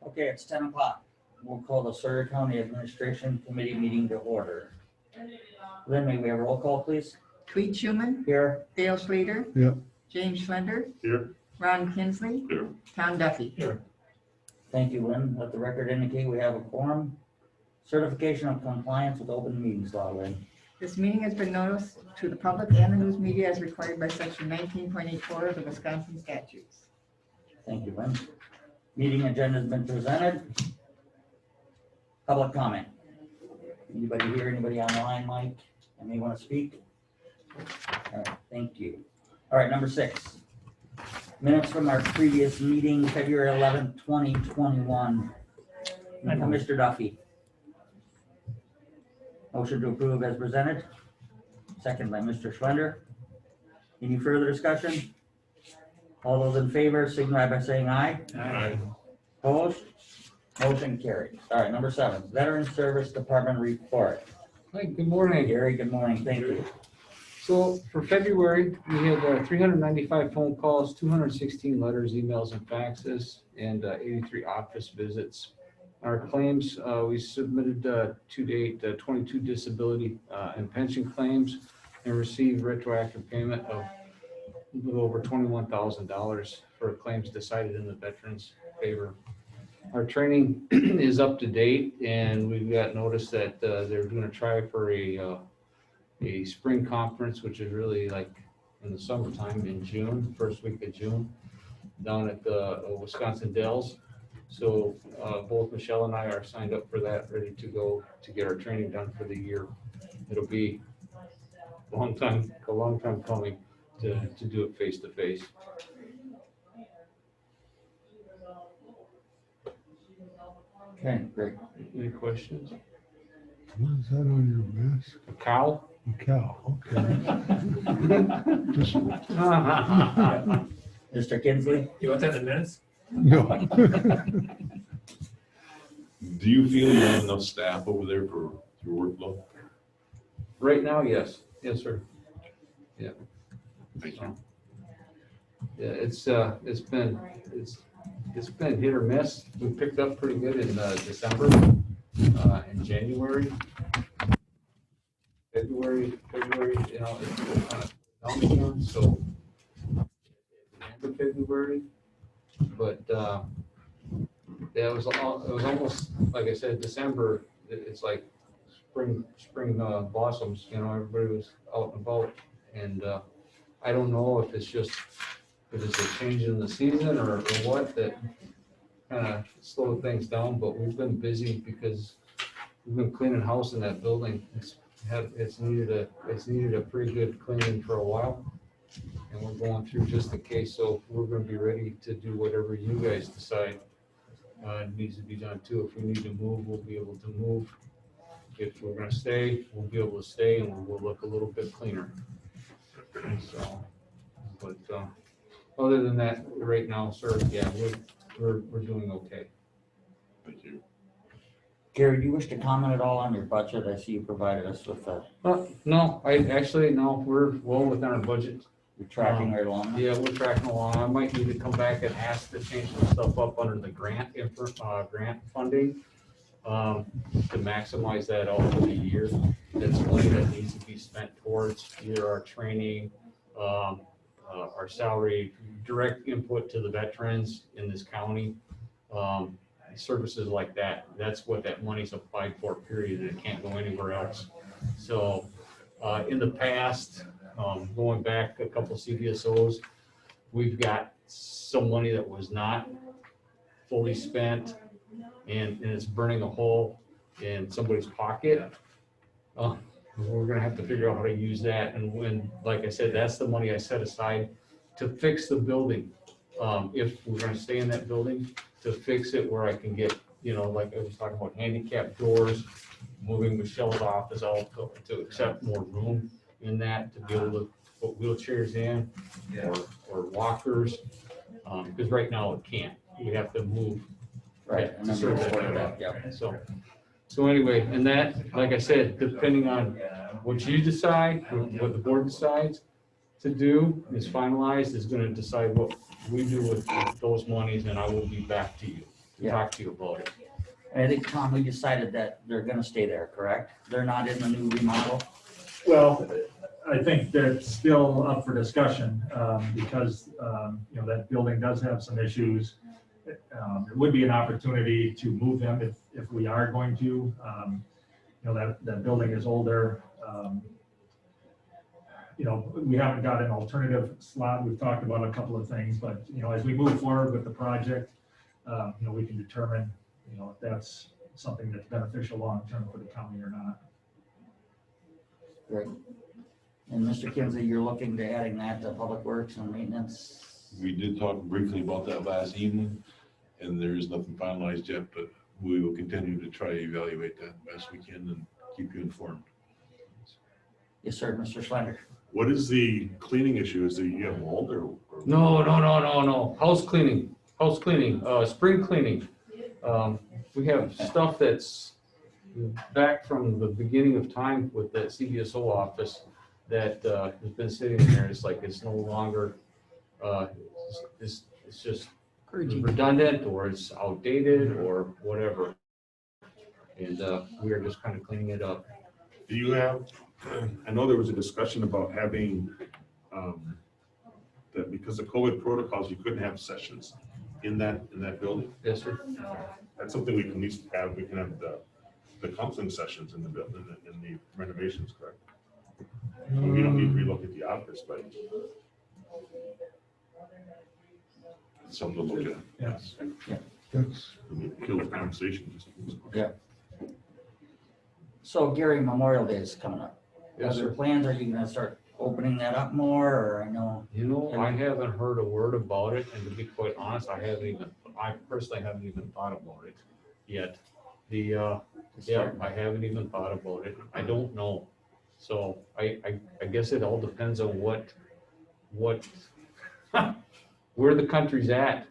Okay, it's 10 o'clock. We'll call the Sawyer County Administration Committee meeting to order. Lynn, may we have a roll call, please? Tweet Schuman, Here. Dale Slater. Yep. James Schlender. Here. Ron Kinsley. Here. Tom Duffy. Here. Thank you, Lynn. Let the record indicate we have a quorum. Certification of compliance with open meetings law, Lynn. This meeting has been noticed to the public and the news media as required by section 19.84 of the Wisconsin statutes. Thank you, Lynn. Meeting agenda has been presented. Public comment. Anybody here, anybody online, Mike? Anybody want to speak? All right, thank you. All right, number 6. Minutes from our previous meeting, February 11th, 2021. Mr. Duffy. Motion to approve as presented. Second by Mr. Schlender. Any further discussion? All those in favor signify by saying aye. Aye. Opposed? Motion carries. All right, number 7, Veteran Service Department report. Hi, good morning. Gary, good morning. Thank you. So for February, we had 395 phone calls, 216 letters, emails, and faxes, and 83 office visits. Our claims, we submitted to date 22 disability and pension claims and received retroactive payment of a little over $21,000 for claims decided in the veterans' favor. Our training is up to date, and we've got notice that they're going to try for a spring conference, which is really like in the summertime in June, first week of June, down at the Wisconsin Dells. So both Michelle and I are signed up for that, ready to go to get our training done for the year. It'll be a long time coming to do it face to face. Okay, great. Any questions? What is that on your mask? A cow? A cow, okay. Just, Mr. Kinsley? You want that in minutes? no. Do you feel you have enough staff over there for your workload? Right now, yes. Yes, sir. Yeah. Thank you. Yeah, it's been hit or miss. We picked up pretty good in December, in January, February, you know, it's kind of down again, so end of February, but yeah, it was almost like I said, December. It's like spring blossoms. You know, everybody was out and about, and I don't know if it's a change in the season or what that kind of slowed things down, but we've been busy because we've been cleaning house in that building. It's needed a pretty good cleaning for a while, and we're going through just in case. So we're going to be ready to do whatever you guys decide needs to be done too. If we need to move, we'll be able to move. If we're going to stay, we'll be able to stay, and we'll look a little bit cleaner. So, but other than that, right now, sir, yeah, we're doing okay. Thank you. Gary, do you wish to comment at all on your budget? I see you provided us with a, No, we're well within our budget. you're tracking right along. Yeah, we're tracking along. I might need to come back and ask to change some stuff up under the grant funding to maximize that out for the year. That's money that needs to be spent towards either our training, our salary, direct input to the veterans in this county, services like that. That's what that money's applied for, period, and it can't go anywhere else. So in the past, going back a couple CDSOs, we've got some money that was not fully spent, and it's burning a hole in somebody's pocket. We're gonna have to figure out how to use that, and when, like I said, that's the money I set aside to fix the building. If we're gonna stay in that building, to fix it where I can get, you know, like I was talking about, handicap doors, moving Michelle's office out to accept more room in that, to be able to put wheelchairs in or walkers, because right now it can't. We have to move. Right. To serve that. Yeah. So anyway, and that, like I said, depending on what you decide, what the board decides to do is finalized, is going to decide what we do with those monies, and I will be back to you. Yeah. talk to you about it. And I think, Tom, we decided that they're gonna stay there, correct? They're not in the new remodel? Well, I think that's still up for discussion, because, that building does have some issues. It would be an opportunity to move them if we are going to. That building is older. We haven't got an alternative slot. We've talked about a couple of things, but, as we move forward with the project, we can determine, if that's something that's beneficial long-term for the county or not. Great. And Mr. Kinsey, you're looking to adding that to Public Works and Maintenance? We did talk briefly about that last evening, and there is nothing finalized yet, but we will continue to try to evaluate that best we can and keep you informed. Yes, sir, Mr. Slender. What is the cleaning issue? Is it you have mold or? No. House cleaning, spring cleaning. We have stuff that's back from the beginning of time with the CDSO office that has been sitting there. It's like it's no longer, it's just redundant or it's outdated or whatever. And we are just kind of cleaning it up. Do you have, I know there was a discussion about having, that because of COVID protocols, you couldn't have sessions in that building. Yes, sir. That's something we can at least have. We can have the counseling sessions in the building, in the renovations, correct? We don't need to relook at the office, but It's something to look at. Yes. That's, kill the conversation. Yeah. So Gary, Memorial Day is coming up. Yes, Are there sir. plans? Are you gonna start opening that up more, or I know? I haven't heard a word about it, and to be quite honest, I personally haven't even thought about it yet. I haven't even thought about it. I don't know. So I guess it all depends on what where the country's at,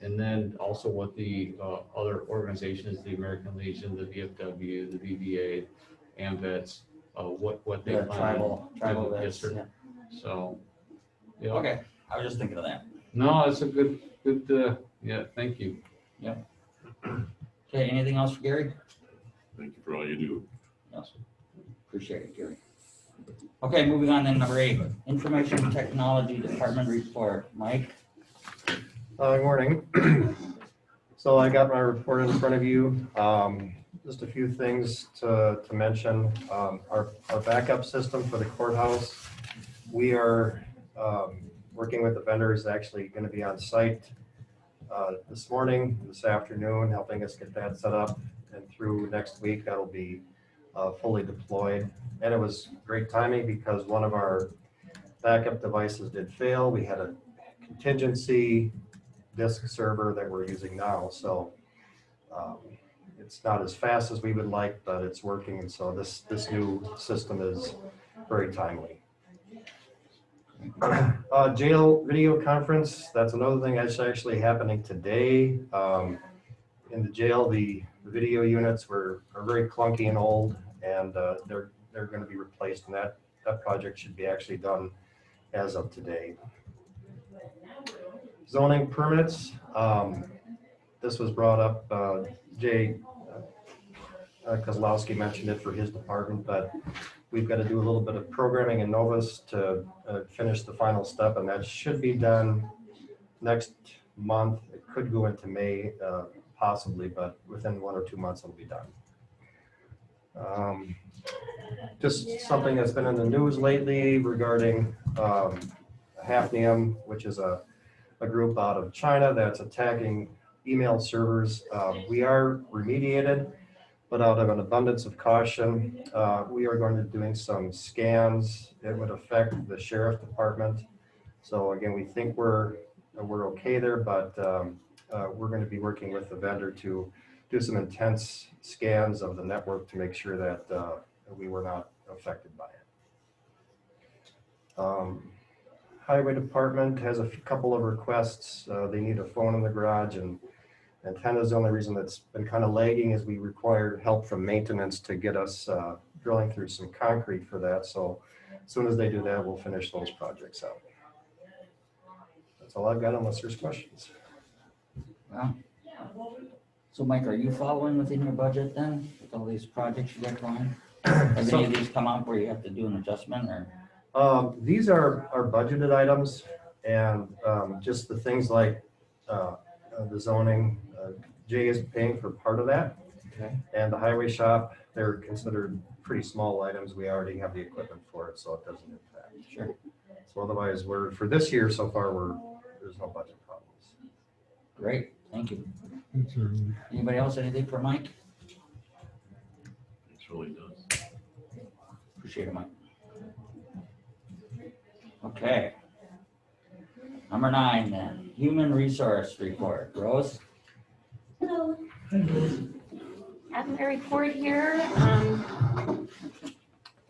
and then also what the other organizations, the American Legion, the VFW, the VBA, AMVETS, what they The plan on tribal doing. vets, Yes, sir. yeah. So, yeah. Okay, I was just thinking of that. No, it's a good, yeah, thank you. Okay, anything else for Gary? Thank you for all you do. Yes. Appreciate it, Gary. Okay, moving on to number 8, Information Technology Department report. Mike? Good morning. So I got my report in front of you. Just a few things to mention. Our backup system for the courthouse, we are working with the vendors actually going to be on site this afternoon, helping us get that set up. And through next week, that'll be fully deployed. And it was great timing because one of our backup devices did fail. We had a contingency disk server that we're using now. So it's not as fast as we would like, but it's working. And so this new system is very timely. Jail video conference, that's another thing that's actually happening today. In the jail, the video units are very clunky and old, and they're going to be replaced, and that project should be actually done as of today. Zoning permits, this was brought up, Jay Kozlowski mentioned it for his department, but we've got to do a little bit of programming in Novus to finish the final step, and that should be done next month. It could go into May, possibly, but within 1 or 2 months it'll be done. Just something that's been in the news lately regarding Hafnium, which is a group out of China that's attacking email servers. We are remediated, but out of an abundance of caution, we are going to be doing some scans. It would affect the sheriff department. So again, we think we're okay there, but we're going to be working with the vendor to do some intense scans of the network to make sure that we were not affected by it. Highway department has a couple of requests. They need a phone in the garage and antennas. The only reason that's been kind of lagging is we required help from maintenance to get us drilling through some concrete for that. So as soon as they do that, we'll finish those projects out. That's all I've got unless there's questions. Well, so Mike, are you following within your budget then, with all these projects you got going? Have any of these come up where you have to do an adjustment or? These are budgeted items and just the things like the zoning, Jay is paying for part of that. Okay. And the highway shop, they're considered pretty small items. We already have the equipment for it, so it doesn't impact. Sure. So otherwise, for this year so far, there's no budget problems. Great, thank you. It's early. Anybody else, anything for Mike? It's really done. Appreciate it, Mike. Okay. Number 9 then, human resource report. Rose? Hello. Have my report here.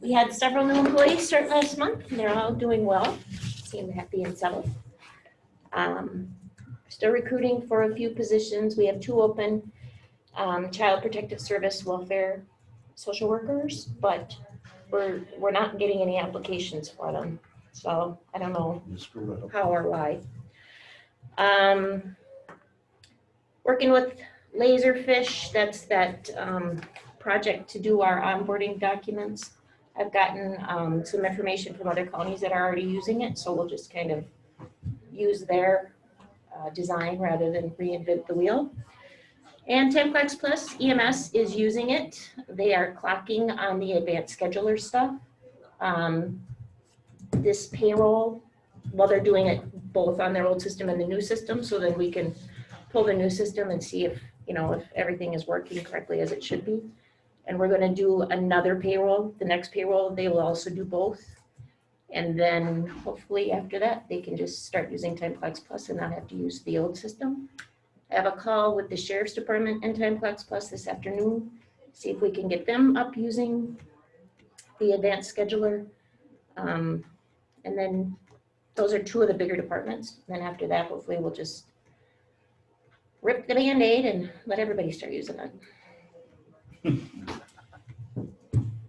We had several new employees start last month, and they're all doing well. Seem happy and settled. Still recruiting for a few positions. We have 2 open, child protective service, welfare, social workers, but we're not getting any applications for them. So I don't know You screwed that up. how or why. Working with Laserfish, that's that project to do our onboarding documents. I've gotten some information from other counties that are already using it, so we'll just kind of use their design rather than reinvent the wheel. And Templex Plus EMS is using it. They are clocking on the advanced scheduler stuff. This payroll, well, they're doing it both on their old system and the new system, so that we can pull the new system and see if, if everything is working correctly as it should be. And we're gonna do another payroll, the next payroll, they will also do both. And then hopefully after that, they can just start using Timeplex Plus and not have to use the old system. I have a call with the Sheriff's Department and Timeplex Plus this afternoon, see if we can get them up using the advanced scheduler. And then those are 2 of the bigger departments. And then after that, hopefully we'll just rip the Band-Aid and let everybody start using it.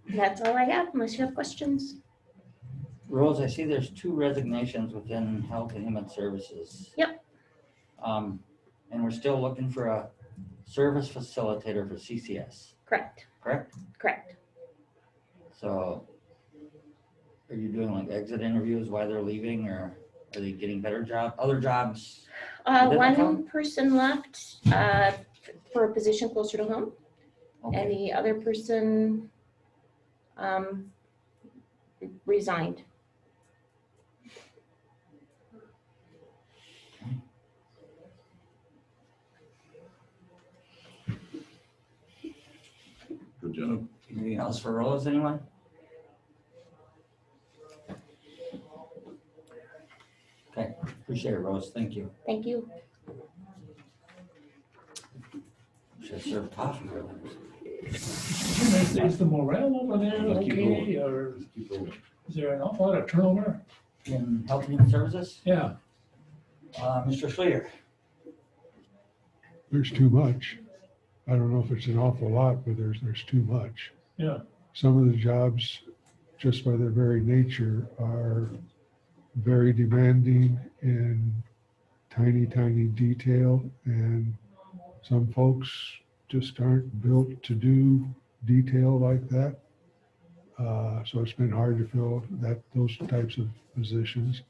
That's all I have, unless you have questions. Rose, I see there's 2 resignations within Health and Human Services. Yep. And we're still looking for a service facilitator for CCS, Correct, correct? correct. So are you doing like exit interviews while they're leaving, or are they getting better other jobs? Within the town? One person left for a position closer to home, and Okay, the other person resigned. Good job. anything else for Rose, anyone? Okay, appreciate it, Rose, thank you. Thank you. Should have served coffee earlier. Is the morale over there Let's keep okay, or Let's keep going. is there an awful lot of turnover? In Health and Human Services, Yeah, Mr. Schleter. There's too much. I don't know if it's an awful lot, but there's too much. yeah. Some of the jobs, just by their very nature, are very demanding in tiny, tiny detail. And some folks just aren't built to do detail like that. So it's been hard to fill those types of positions.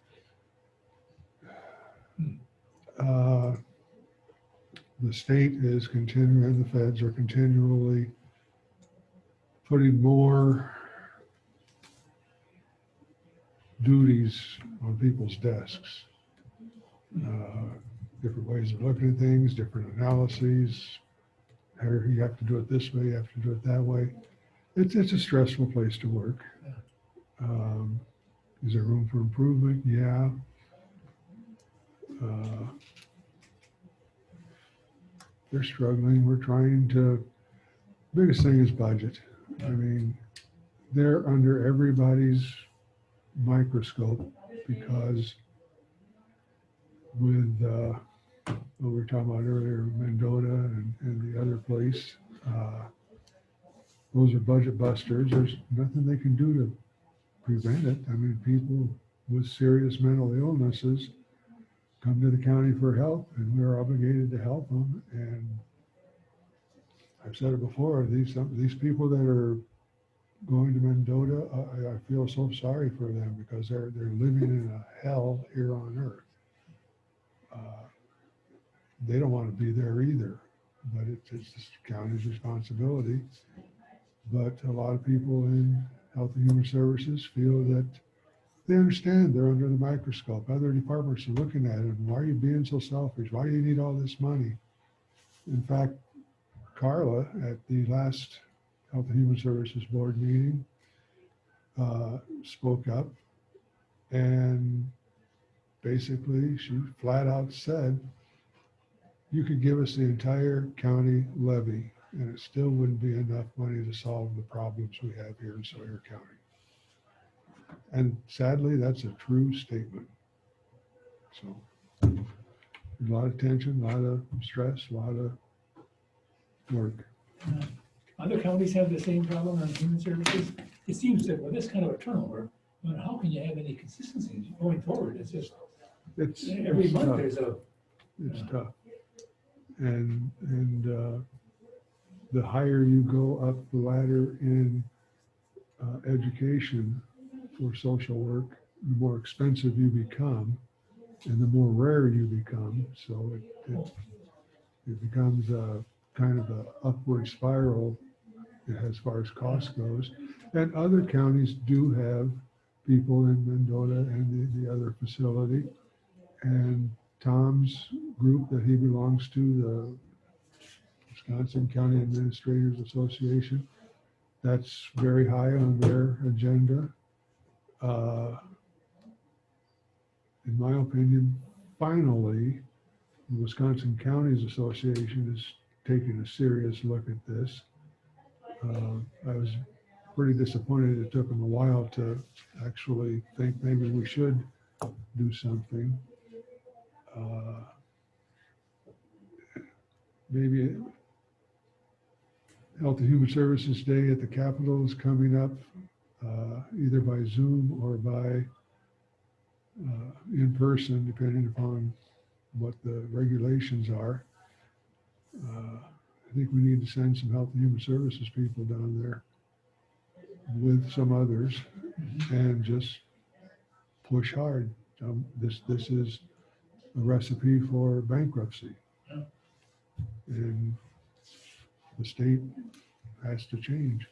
The state is continuing, the feds are continually putting more duties on people's desks. Different ways of looking at things, different analyses. Here, you have to do it this way, you have to do it that way. It's a stressful place to work. Is there room for improvement? Yeah. They're struggling. We're trying to, biggest thing is budget. I mean, they're under everybody's microscope because with what we were talking about earlier, Mendota and the other place, those are budget busters. There's nothing they can do to prevent it. I mean, people with serious mental illnesses come to the county for help, and we're obligated to help them. And I've said it before, these people that are going to Mendota, I feel so sorry for them because they're living in a hell here on earth. They don't want to be there either, but it's the county's responsibility. But a lot of people in Health and Human Services feel that they understand they're under the microscope. Other departments are looking at it. Why are you being so selfish? Why do you need all this money? In fact, Carla at the last Health and Human Services Board meeting spoke up, and basically she flat out said, you could give us the entire county levy and it still wouldn't be enough money to solve the problems we have here in Sawyer County. And sadly, that's a true statement. So a lot of tension, a lot of stress, a lot of work. Other counties have the same problem on human services. It seems that with this kind of a turnover, how can you have any consistency going forward? It's just, every month tough. there's It's tough. And the higher you go up the ladder in education for social work, the more expensive you become and the more rare you become. So it becomes a kind of an upward spiral as far as cost goes. And other counties do have people in Mendota and the other facility. And Tom's group that he belongs to, the Wisconsin County Administrators Association, that's very high on their agenda. In my opinion, finally, the Wisconsin Counties Association is taking a serious look at this. I was pretty disappointed it took them a while to actually think maybe we should do something. Maybe Health and Human Services Day at the Capitol is coming up, either by Zoom or by in person, depending upon what the regulations are. I think we need to send some Health and Human Services people down there with some others and just push hard. This is a recipe for bankruptcy. And the state has to change.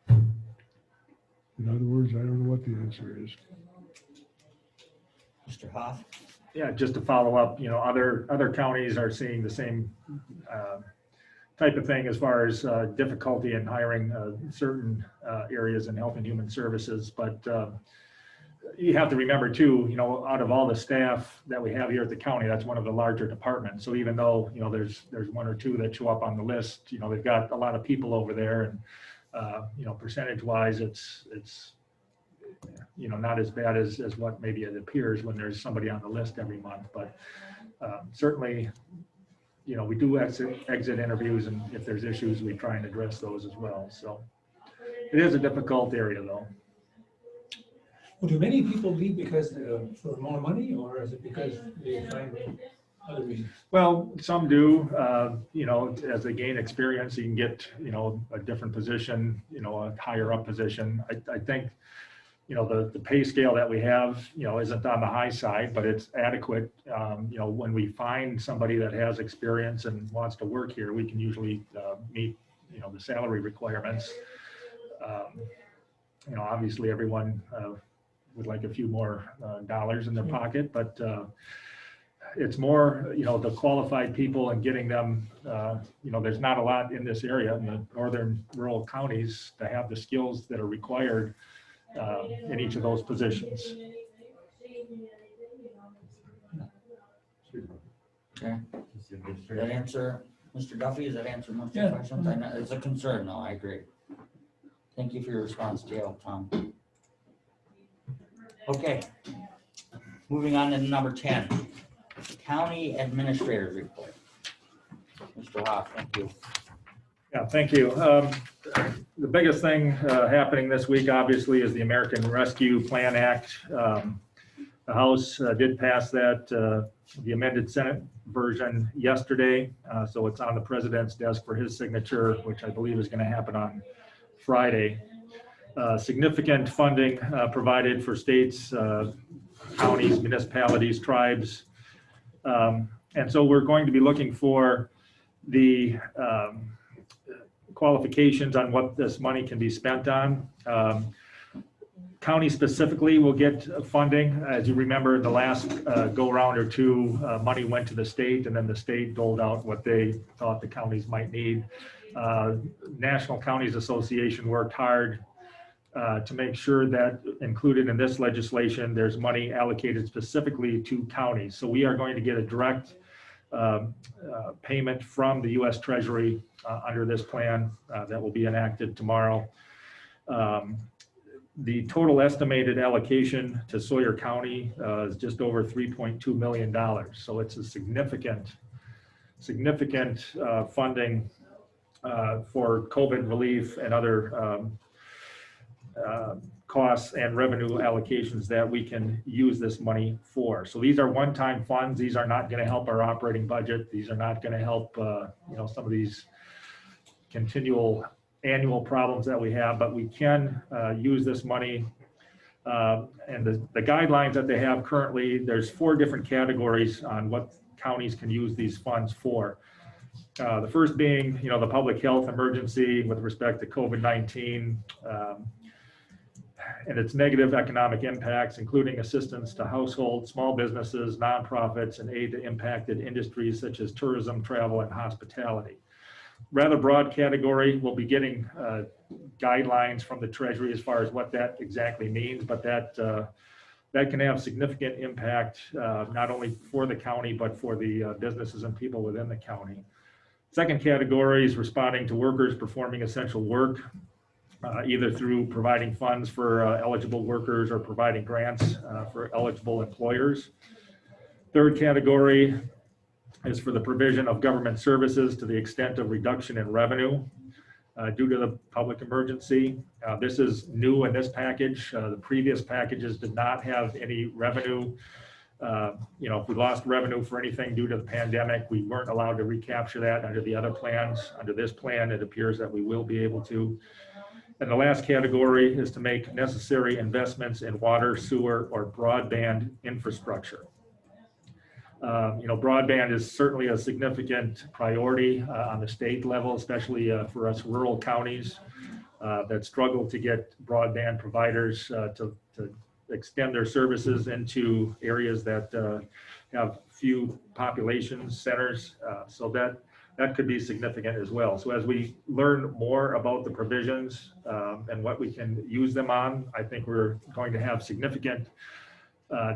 In other words, I don't know what the answer is. Mr. Hoff? Yeah, just to follow up, other counties are seeing the same type of thing as far as difficulty in hiring certain areas in Health and Human Services. But you have to remember too, out of all the staff that we have here at the county, that's one of the larger departments. So even though, there's one or two that show up on the list, they've got a lot of people over there, and percentage wise, it's not as bad as what maybe it appears when there's somebody on the list every month. But certainly, we do exit interviews, and if there's issues, we try and address those as well. So it is a difficult area though. Well, do many people leave because for more money, or is it because they find other reasons? Well, some do, as they gain experience, you can get, a different position, a higher up position. I think, the pay scale that we have, isn't on the high side, but it's adequate. When we find somebody that has experience and wants to work here, we can usually meet, the salary requirements. Obviously everyone would like a few more dollars in their pocket, but it's more, the qualified people and getting them, there's not a lot in this area in the northern rural counties to have the skills that are required in each of those positions. Okay. Does that answer, Mr. Duffy, does that answer most of Yeah. your questions? I know it's a concern, though, I agree. Thank you for your response, Dale, Tom. Okay. Moving on to number 10, County Administrator's Report. Mr. Hoff, thank you. Yeah, thank you. The biggest thing happening this week, obviously, is the American Rescue Plan Act. The House did pass that, the amended Senate version yesterday. So it's on the president's desk for his signature, which I believe is going to happen on Friday. Significant funding provided for states, counties, municipalities, tribes. And so we're going to be looking for the qualifications on what this money can be spent on. County specifically will get funding. As you remember, the last go round or two, money went to the state, and then the state doled out what they thought the counties might need. National Counties Association worked hard to make sure that included in this legislation, there's money allocated specifically to counties. So we are going to get a direct payment from the U.S. Treasury under this plan that will be enacted tomorrow. The total estimated allocation to Sawyer County is just over $3.2 million. So it's a significant funding for COVID relief and other costs and revenue allocations that we can use this money for. So these are one-time funds. These are not going to help our operating budget. These are not going to help some of these continual annual problems that we have, but we can use this money. And the guidelines that they have currently, there's 4 different categories on what counties can use these funds for. The first being, the public health emergency with respect to COVID-19 and its negative economic impacts, including assistance to households, small businesses, nonprofits, and aid to impacted industries such as tourism, travel, and hospitality. Rather broad category. We'll be getting guidelines from the Treasury as far as what that exactly means, but that can have significant impact not only for the county, but for the businesses and people within the county. Second category is responding to workers performing essential work, either through providing funds for eligible workers or providing grants for eligible employers. Third category is for the provision of government services to the extent of reduction in revenue due to the public emergency. This is new in this package. The previous packages did not have any revenue. If we lost revenue for anything due to the pandemic, we weren't allowed to recapture that under the other plans. Under this plan, it appears that we will be able to. And the last category is to make necessary investments in water, sewer, or broadband infrastructure. Broadband is certainly a significant priority on the state level, especially for us rural counties that struggle to get broadband providers to extend their services into areas that have few population centers. So that could be significant as well. So as we learn more about the provisions and what we can use them on, I think we're going to have significant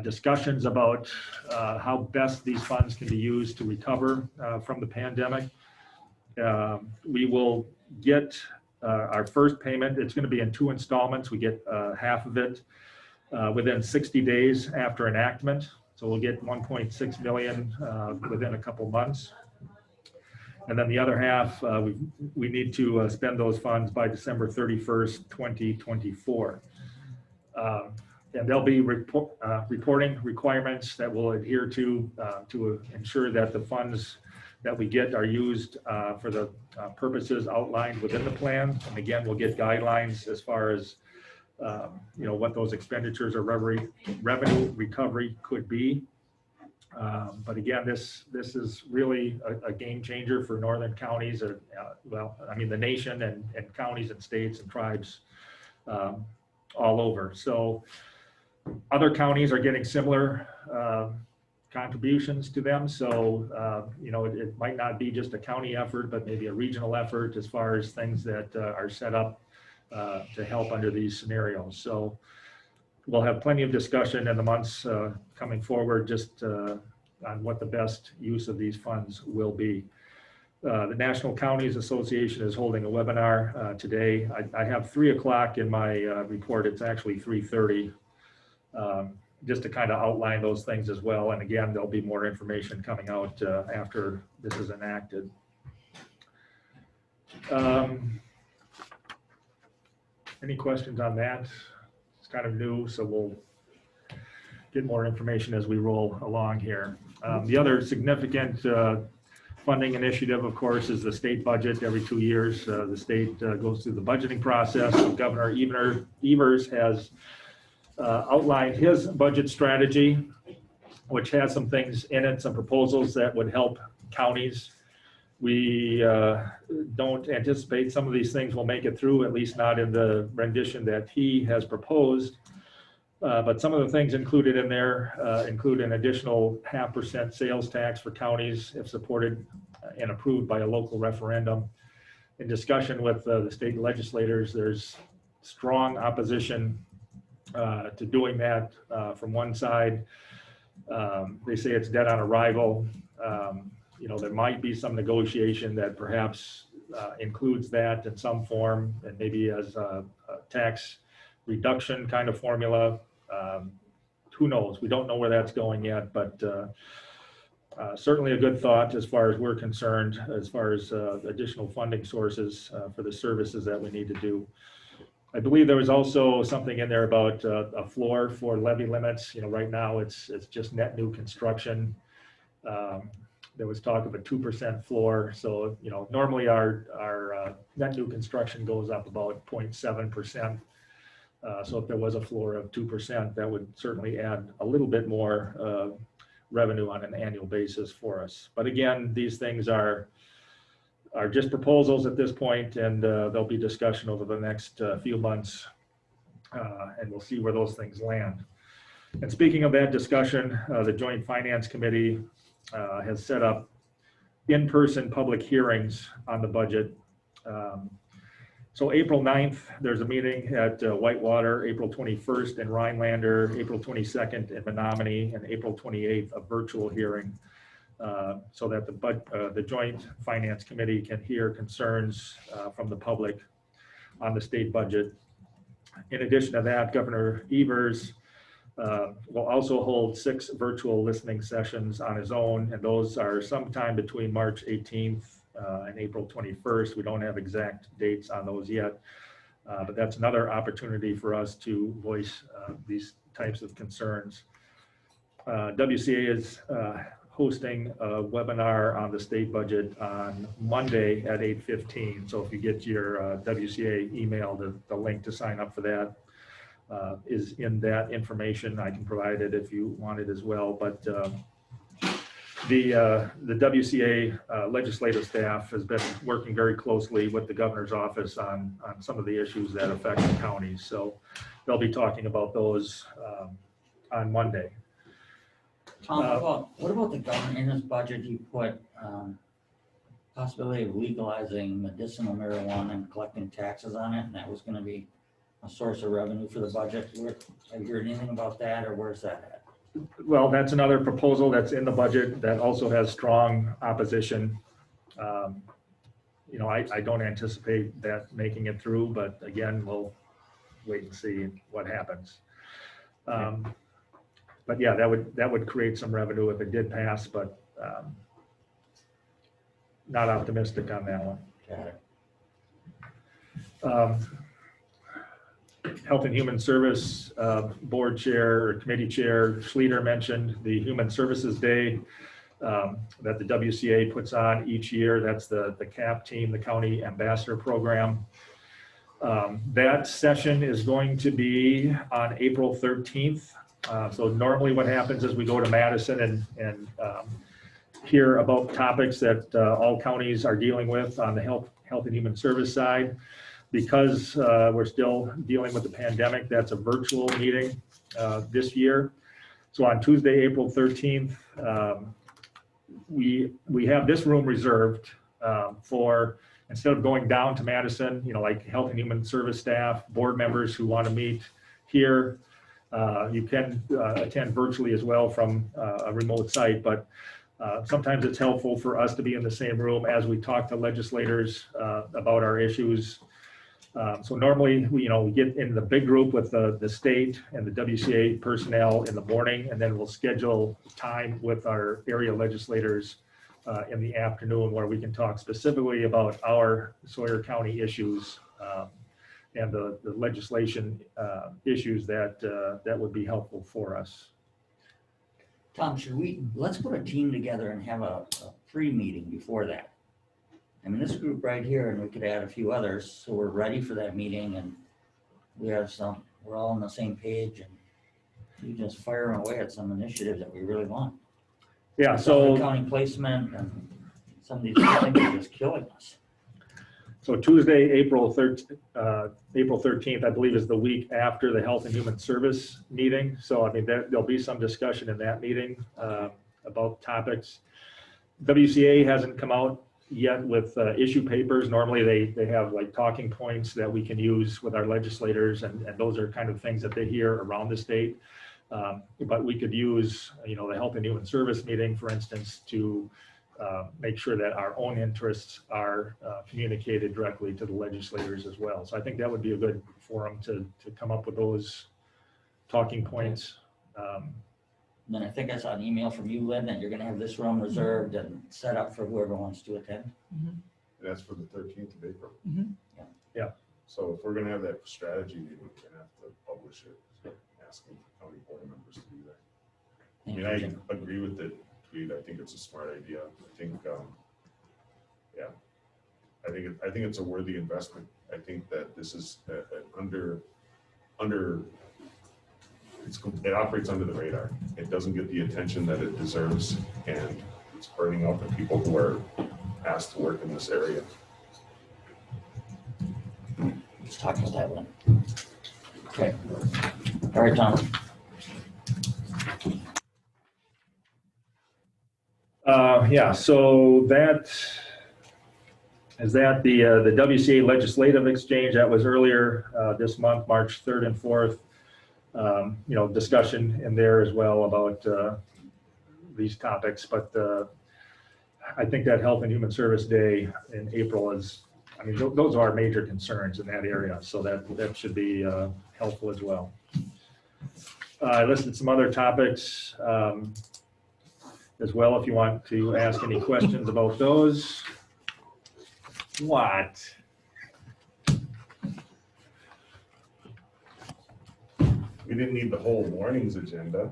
discussions about how best these funds can be used to recover from the pandemic. We will get our first payment. It's going to be in 2 installments. We get half of it within 60 days after enactment. So we'll get 1.6 million within a couple months. And then the other half, we need to spend those funds by December 31st, 2024. And there'll be reporting requirements that we'll adhere to ensure that the funds that we get are used for the purposes outlined within the plan. And again, we'll get guidelines as far as what those expenditures or revenue recovery could be. But again, this is really a game changer for northern counties, the nation and counties and states and tribes all over. So other counties are getting similar contributions to them. So, it might not be just a county effort, but maybe a regional effort as far as things that are set up to help under these scenarios. So we'll have plenty of discussion in the months coming forward just on what the best use of these funds will be. The National Counties Association is holding a webinar today. I have 3 o'clock in my report. It's actually 3:30, just to kind of outline those things as well. And again, there'll be more information coming out after this is enacted. Any questions on that? It's kind of new, so we'll get more information as we roll along here. The other significant funding initiative, of course, is the state budget. Every 2 years, the state goes through the budgeting process. Governor Evers has outlined his budget strategy, which has some things in it, some proposals that would help counties. We don't anticipate some of these things will make it through, at least not in the rendition that he has proposed. But some of the things included in there include an additional 0.5% sales tax for counties if supported and approved by a local referendum. In discussion with the state legislators, there's strong opposition to doing that from one side. They say it's dead on arrival. There might be some negotiation that perhaps includes that in some form, and maybe as a tax reduction kind of formula. Who knows? We don't know where that's going yet, but certainly a good thought as far as we're concerned, as far as additional funding sources for the services that we need to do. I believe there was also something in there about a floor for levy limits. Right now it's just net new construction. There was talk of a 2% floor. So, normally our net new construction goes up about 0.7%. So if there was a floor of 2%, that would certainly add a little bit more revenue on an annual basis for us. But again, these things are just proposals at this point, and there'll be discussion over the next few months, and we'll see where those things land. And speaking of that discussion, the Joint Finance Committee has set up in-person public hearings on the budget. So April 9th, there's a meeting at Whitewater, April 21st in Rhinelander, April 22nd in Menominee, and April 28th, a virtual hearing so that the Joint Finance Committee can hear concerns from the public on the state budget. In addition to that, Governor Evers will also hold 6 virtual listening sessions on his own, and those are sometime between March 18th and April 21st. We don't have exact dates on those yet, but that's another opportunity for us to voice these types of concerns. WCA is hosting a webinar on the state budget on Monday at 8:15. So if you get your WCA email, the link to sign up for that is in that information. I can provide it if you want it as well. But the WCA legislative staff has been working very closely with the governor's office on some of the issues that affect the counties. So they'll be talking about those on Monday. Tom, what about the governor in his budget? He put possibility of legalizing medicinal marijuana and collecting taxes on it, and that was going to be a source of revenue for the budget. Have you heard anything about that, or where's that at? Well, that's another proposal that's in the budget that also has strong opposition. I don't anticipate that making it through, but again, we'll wait and see what happens. But yeah, that would create some revenue if it did pass, but not optimistic on that one. Got it. Health and Human Service Board Chair or Committee Chair Schlueter mentioned the Human Services Day that the WCA puts on each year. That's the CAP team, the County Ambassador Program. That session is going to be on April 13th. So normally what happens is we go to Madison and hear about topics that all counties are dealing with on the health and human service side. Because we're still dealing with the pandemic, that's a virtual meeting this year. So on Tuesday, April 13th, we have this room reserved for, instead of going down to Madison, like health and human service staff, board members who want to meet here, you can attend virtually as well from a remote site, but sometimes it's helpful for us to be in the same room as we talk to legislators about our issues. So normally, we get in the big group with the state and the WCA personnel in the morning, and then we'll schedule time with our area legislators in the afternoon where we can talk specifically about our Sawyer County issues and the legislation issues that would be helpful for us. Tom, let's put a team together and have a pre-meeting before that. I mean, this group right here, and we could add a few others, so we're ready for that meeting and we're all on the same page and we just fire away at some initiatives that we really want. Yeah, So so, county placement and some of these things are just killing us. so Tuesday, April 13th, I believe, is the week after the Health and Human Service meeting. So I mean, there'll be some discussion in that meeting about topics. WCA hasn't come out yet with issue papers. Normally they have like talking points that we can use with our legislators, and those are kind of things that they hear around the state. But we could use, the Health and Human Service meeting, for instance, to make sure that our own interests are communicated directly to the legislators as well. So I think that would be a good forum to come up with those talking points. And then I think I saw an email from you, Lynn, that you're gonna have this room reserved and set up for whoever wants to attend. That's for the 13th of April. Yeah. So if we're gonna have that strategy meeting, we're gonna have to publish it, asking county board members to do that. I mean, I agree with the tweet. I think it's a smart idea. I think, yeah, I think it's a worthy investment. I think that this is it operates under the radar. It doesn't get the attention that it deserves, and it's burning out the people who are asked to work in this area. Let's talk about that one. Okay. All right, Tom. Yeah, so that is the WCA legislative exchange that was earlier this month, March 3rd and 4th. Discussion in there as well about these topics, but I think that Health and Human Service Day in April those are major concerns in that area, so that should be helpful as well. I listed some other topics as well, if you want to ask any questions about those. What? We didn't need the whole morning's agenda.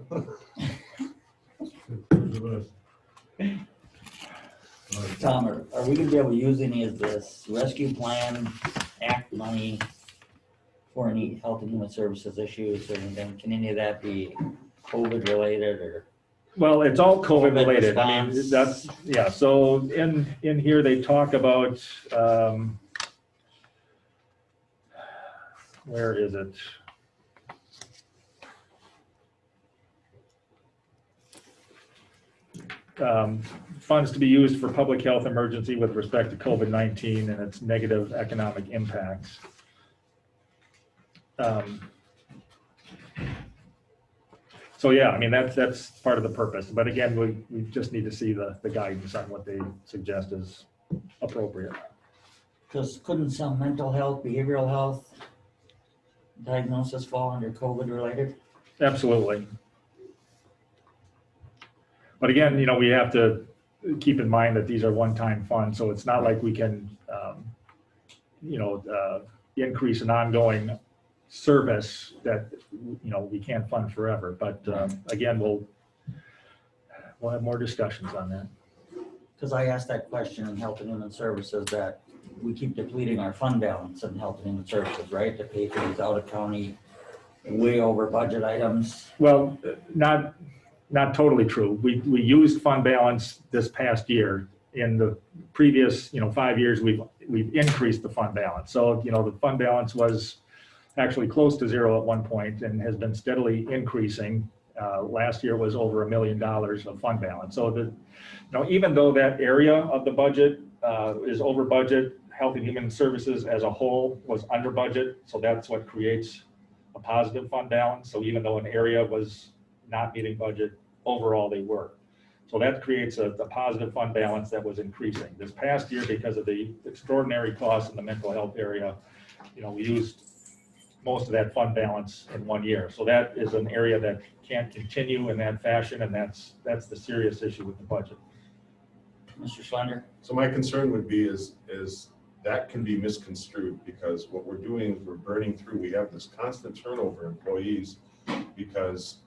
Tom, are we gonna be able to use any of this rescue plan act money for any health and human services issues or anything? Can any of that be COVID related or? Well, it's all COVID related. I mean, response. yeah. So in here, they talk about, where is it? Funds to be used for public health emergency with respect to COVID-19 and its negative economic impacts. So yeah, I mean, that's part of the purpose. But again, we just need to see the guidance on what they suggest is appropriate. Because couldn't some mental health, behavioral health diagnosis fall under COVID related? Absolutely. But again, we have to keep in mind that these are one-time funds, so it's not like we can, increase an ongoing service that, we can't fund forever. But again, we'll have more discussions on that. Because I asked that question in Health and Human Services that we keep depleting our fund balance in Health and Human Services, right? To pay for these out-of-county, way over budget items. Well, not totally true. We used fund balance this past year. In the previous, 5 years, we've increased the fund balance. So, the fund balance was actually close to zero at one point and has been steadily increasing. Last year was over $1 million of fund balance. So even though that area of the budget is over budget, Health and Human Services as a whole was under budget. So that's what creates a positive fund balance. So even though an area was not meeting budget, overall they were. So that creates a positive fund balance that was increasing. This past year, because of the extraordinary costs in the mental health area, we used most of that fund balance in 1 year. So that is an area that can't continue in that fashion, and that's the serious issue with the budget. Mr. Schlender? So my concern would be is that can be misconstrued, because what we're doing is we're burning through. We have this constant turnover of employees because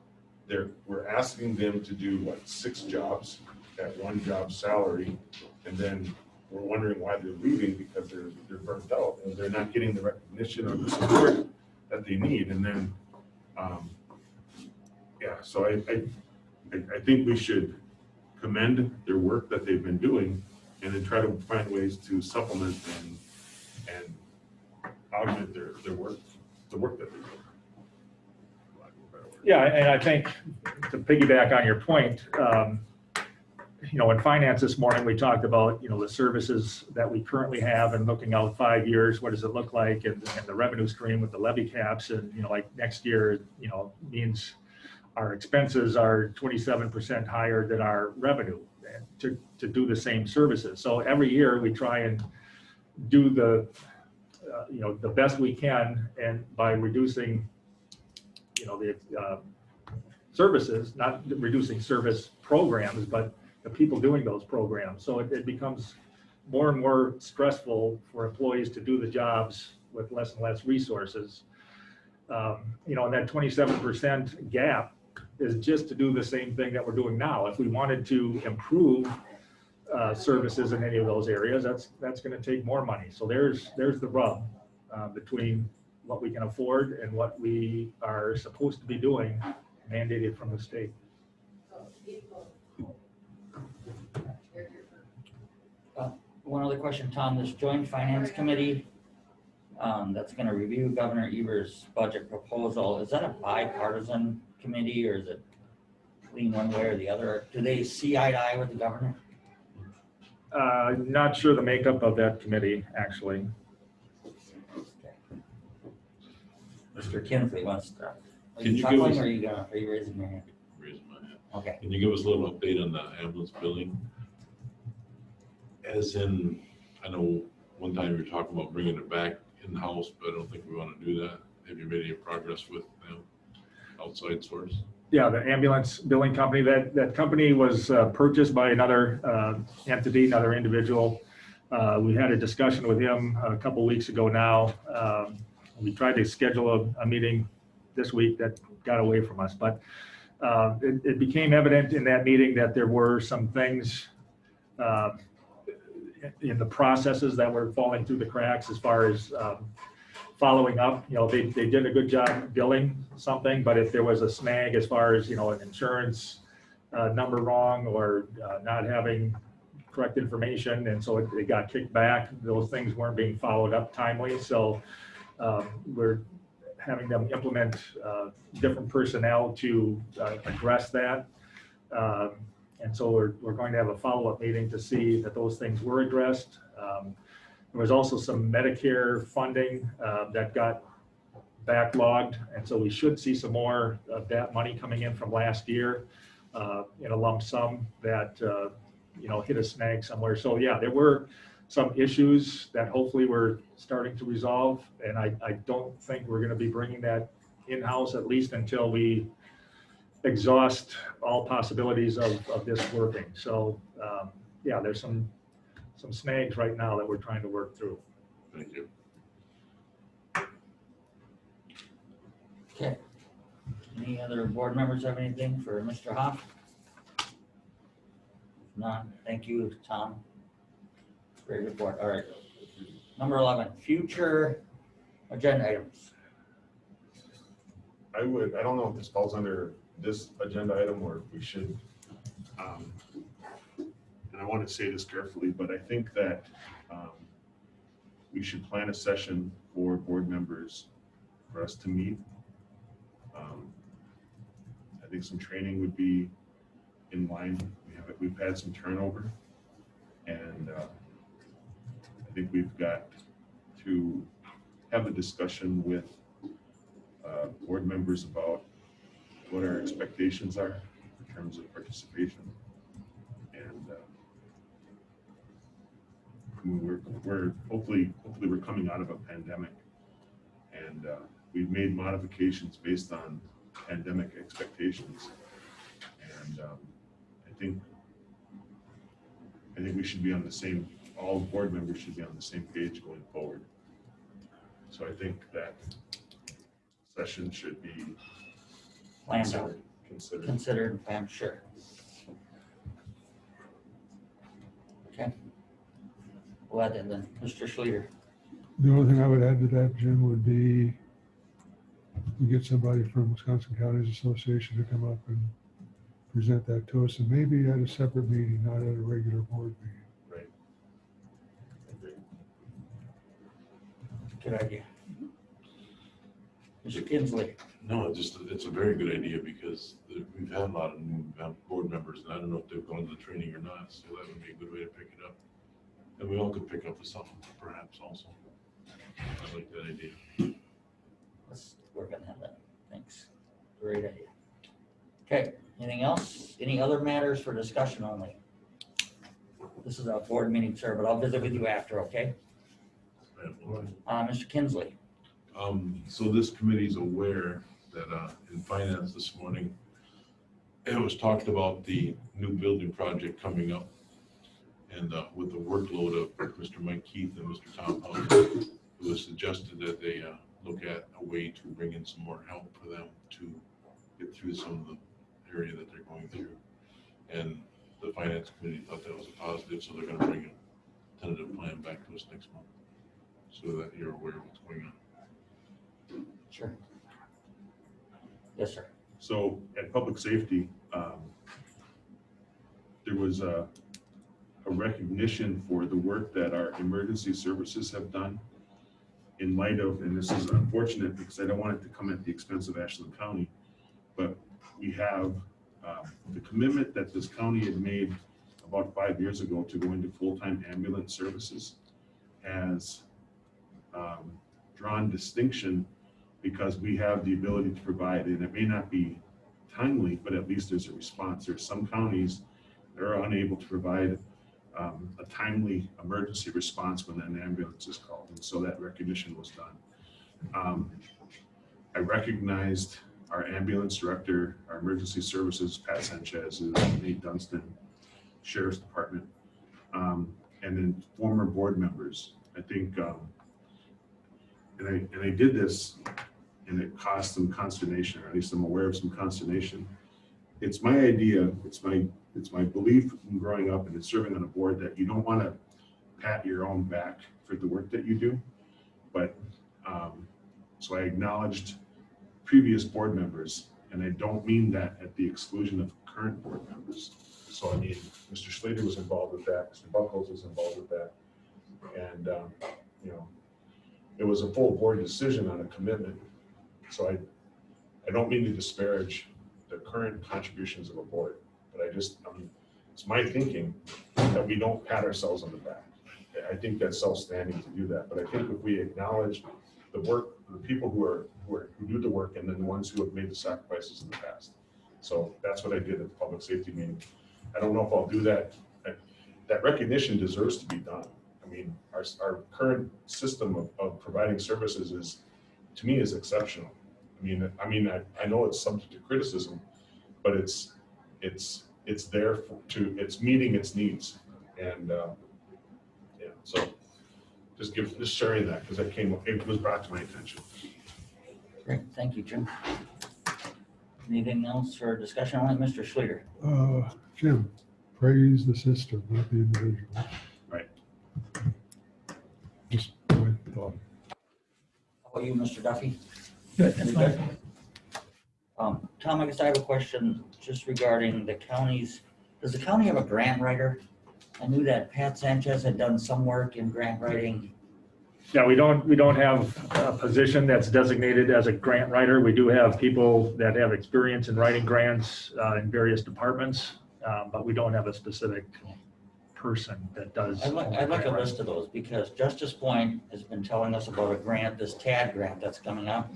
we're asking them to do what, 6 jobs at one job salary, and then we're wondering why they're leaving because they're burnt out and they're not getting the recognition or the support that they need. And then, yeah, so I think we should commend their work that they've been doing and then try to find ways to supplement and augment their work, the work that they're doing. Yeah, and I think to piggyback on your point, in finance this morning, we talked about, the services that we currently have and looking out 5 years, what does it look like? And the revenue stream with the levy caps and, like next year, means our expenses are 27% higher than our revenue to do the same services. So every year we try and do the best we can, and by reducing the services, not reducing service programs, but the people doing those programs. So it becomes more and more stressful for employees to do the jobs with less and less resources. And that 27% gap is just to do the same thing that we're doing now. If we wanted to improve services in any of those areas, that's going to take more money. So there's the rub between what we can afford and what we are supposed to be doing, mandated from the state. One other question, Tom, this joint finance committee that's going to review Governor Evers' budget proposal, is that a bipartisan committee or is it lean one way or the other? Do they see eye to eye with the governor? Not sure the makeup of that committee, actually. Mr. Kinsley wants to. Are Can you you give chuckling us- or are you raising your hand? Raising my hand. Okay. Can you give us a little update on the ambulance billing? As in, I know one time you were talking about bringing it back in-house, but I don't think we want to do that. Have you made any progress with them, outside source? Yeah, the ambulance billing company, that company was purchased by another entity, another individual. We had a discussion with him a couple weeks ago now. We tried to schedule a meeting this week that got away from us, but it became evident in that meeting that there were some things in the processes that were falling through the cracks as far as following up. They did a good job billing something, but if there was a snag as far as, an insurance number wrong or not having correct information, and so it got kicked back, those things weren't being followed up timely. So we're having them implement different personnel to address that. And so we're going to have a follow-up meeting to see that those things were addressed. There was also some Medicare funding that got backlogged, and so we should see some more of that money coming in from last year in a lump sum that hit a snag somewhere. So yeah, there were some issues that hopefully we're starting to resolve, and I don't think we're going to be bringing that in-house, at least until we exhaust all possibilities of this working. So yeah, there's some snags right now that we're trying to work through. Thank you. Okay. Any other board members have anything for Mr. Hoff? None. Thank you, Tom. Great report. All right. Number 11, future agenda items. I don't know if this falls under this agenda item or if we should, and I want to say this carefully, but I think that we should plan a session for board members for us to meet. I think some training would be in line. We've had some turnover, and I think we've got to have a discussion with board members about what our expectations are in terms of participation. And we're hopefully we're coming out of a pandemic, and we've made modifications based on pandemic expectations. And I think we should be on the same, all board members should be on the same page going forward. So I think that session should be Planned out. considered, I'm sure. Okay. Well, then, Mr. Schluter. The only thing I would add to that, Jim, would be we get somebody from Wisconsin Counties Association to come up and present that to us, and maybe at a separate meeting, not at a regular board meeting. Right. Agreed. Good idea. Mr. Kinsley. No, it's a very good idea because we've had a lot of new board members, and I don't know if they've gone to the training or not, so that would be a good way to pick it up. And we all could pick up with something perhaps also. I like that idea. Let's work on that. Thanks. Great idea. Okay, anything else? Any other matters for discussion only? This is a board meeting, sir, but I'll visit with you after, okay? Mr. Kinsley. So this committee is aware that in finance this morning, it was talked about the new building project coming up. And with the workload of Mr. Mike Keith and Mr. Tom House, it was suggested that they look at a way to bring in some more help for them to get through some of the area that they're going through. And the finance committee thought that was a positive, so they're gonna bring a tentative plan back to us next month so that you're aware of what's going on. Sure. Yes, sir. So at public safety, there was a recognition for the work that our emergency services have done in light of, and this is unfortunate because I don't want it to come at the expense of Ashland County, but we have the commitment that this county had made about 5 years ago to go into full-time ambulance services has drawn distinction because we have the ability to provide, and it may not be timely, but at least there's a response. There's some counties that are unable to provide a timely emergency response when an ambulance is called, and so that recognition was done. I recognized our ambulance director, our emergency services, Pat Sanchez, Nate Dunstan, Sheriff's Department, and then former board members. I think, and I did this, and it caused some consternation, or at least I'm aware of some consternation. It's my idea, it's my belief in growing up and in serving on a board that you don't want to pat your own back for the work that you do. But so I acknowledged previous board members, and I don't mean that at the exclusion of current board members. So I mean, Mr. Slater was involved with that, Mr. Buckles was involved with that. And you know, it was a full board decision on a commitment. So I don't mean to disparage the current contributions of a board, but it's my thinking that we don't pat ourselves on the back. I think that's self-standing to do that, but I think if we acknowledge the work, the people who do the work, and then the ones who have made the sacrifices in the past. So that's what I did at the public safety meeting. I don't know if I'll do that. That recognition deserves to be done. I mean, our current system of providing services is, to me, is exceptional. I mean, I know it's subject to criticism, but it's there it's meeting its needs, and yeah. So just sharing that because it was brought to my attention. Great, thank you, Jim. Anything else for discussion on it, Mr. Schluter? Jim, praise the system, not the individual. Right. Just my thought. How about you, Mr. Duffy? Good, that's fine. Tom, I guess I have a question just regarding the counties. Does the county have a grant writer? I knew that Pat Sanchez had done some work in grant writing. Yeah, we don't have a position that's designated as a grant writer. We do have people that have experience in writing grants in various departments, but we don't have a specific person that does. I'd like a list of those because Justice Point has been telling us about a grant, this TAD grant that's coming up,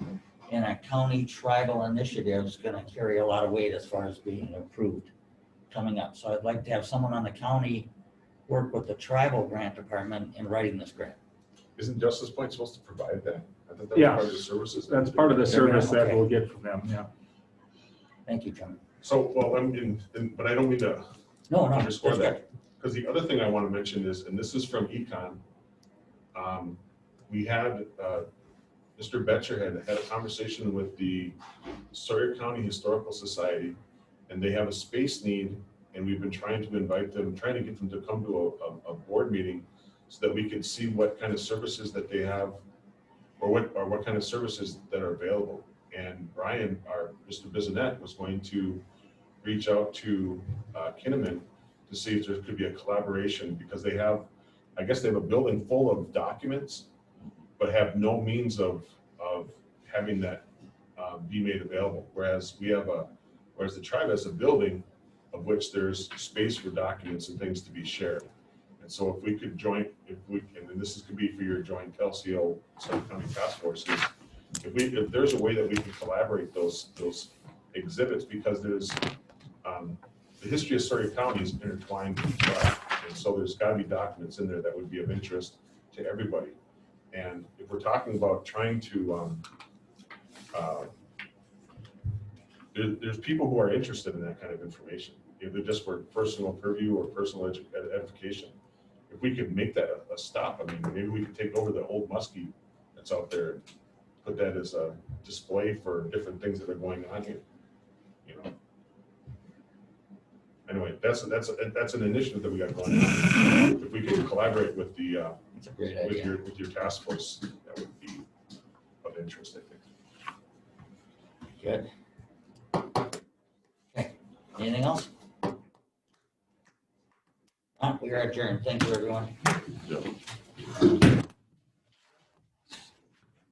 and a county tribal initiative is going to carry a lot of weight as far as being approved coming up. So I'd like to have someone on the county work with the tribal grant department in writing this grant. Isn't Justice Point supposed to provide that? I thought that was Yeah. part of the services. That's part of the service that Okay. we'll get from them, yeah. Thank you, Jim. So, well, but I don't mean to No, underscore that's good. that. Because the other thing I want to mention is, and this is from Econ, we had Mr. Betcher had a conversation with the Sawyer County Historical Society, and they have a space need, and we've been trying to invite them, trying to get them to come to a board meeting so that we could see what kind of services that they have, or what kind of services that are available. And Brian, our Mr. Bissonette, was going to reach out to Kinnaman to see if there could be a collaboration, because they have, I guess they have a building full of documents, but have no means of having that be made available. Whereas the tribe has a building of which there's space for documents and things to be shared. And so if we could join, and this could be for your joint LCO Suffolk County Task Forces, if there's a way that we can collaborate those exhibits, because there's the history of Sawyer County is intertwined with the tribe. And so there's got to be documents in there that would be of interest to everybody. And if we're talking about trying to, there's people who are interested in that kind of information, either just for personal purview or personal edification. If we could make that a stop, I mean, maybe we could take over the old muskie that's out there and put that as a display for different things that are going on here, you know. Anyway, that's an initiative that we got going on. If we could collaborate with the It's a great idea. with your task force, that would be of interest, I think. Good. Okay, anything else? We are adjourned. Thank you, everyone. Yeah.